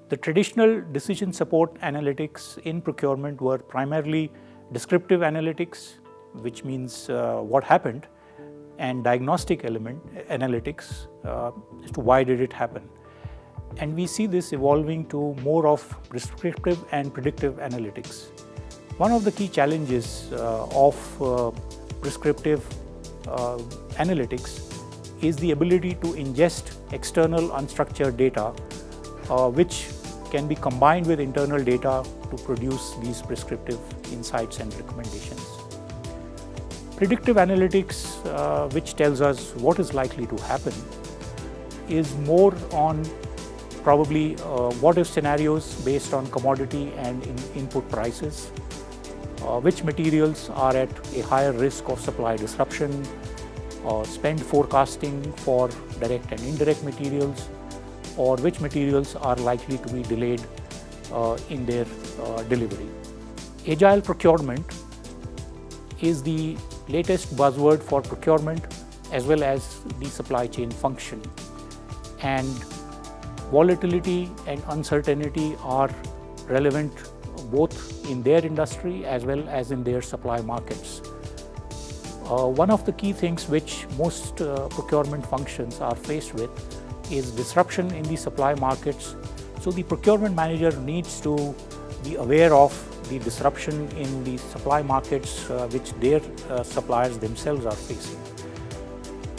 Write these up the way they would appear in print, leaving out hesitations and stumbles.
The traditional decision support analytics in procurement were primarily descriptive analytics, which means what happened, and diagnostic analytics as to why did it happen. And we see this evolving to more of prescriptive and predictive analytics. One of the key challenges of prescriptive analytics is the ability to ingest external unstructured data, which can be combined with internal data to produce these prescriptive insights and recommendations. Predictive analytics, which tells us what is likely to happen, is more on probably what-if scenarios based on commodity and input prices, which materials are at a higher risk of supply disruption, spend forecasting for direct and indirect materials, or which materials are likely to be delayed in their delivery. Agile procurement is the latest buzzword for procurement as well as the supply chain function. And volatility and uncertainty are relevant both in their industry as well as in their supply markets. One of the key things which most procurement functions are faced with is disruption in the supply markets. So the procurement manager needs to be aware of the disruption in the supply markets which their suppliers themselves are facing.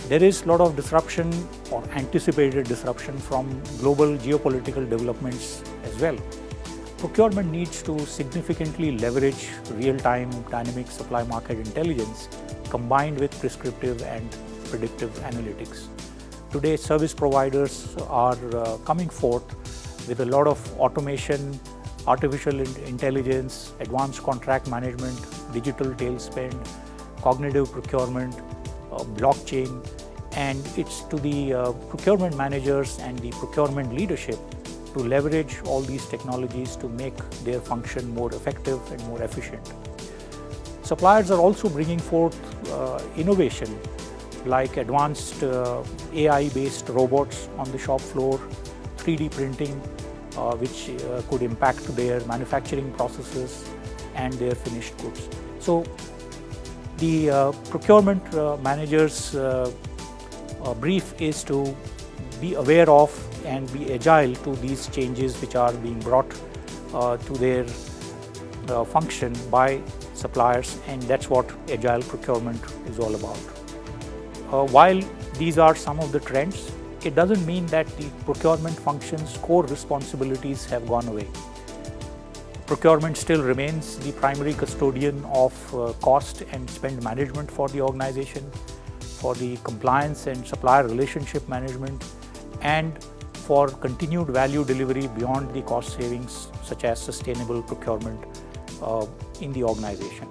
There is a lot of disruption or anticipated disruption from global geopolitical developments as well. Procurement needs to significantly leverage real-time dynamic supply market intelligence combined with prescriptive and predictive analytics. Today, service providers are coming forth with a lot of automation, artificial intelligence, advanced contract management, digital tail spend, cognitive procurement, blockchain, and it's to the procurement managers and the procurement leadership to leverage all these technologies to make their function more effective and more efficient. Suppliers are also bringing forth innovation like advanced AI-based robots on the shop floor, 3D printing, which could impact their manufacturing processes and their finished goods. So the procurement manager's brief is to be aware of and be agile to these changes which are being brought to their function by suppliers, and that's what agile procurement is all about. While these are some of the trends, it doesn't mean that the procurement function's core responsibilities have gone away. Procurement still remains the primary custodian of cost and spend management for the organization, for the compliance and supplier relationship management, and for continued value delivery beyond the cost savings such as sustainable procurement in the organization.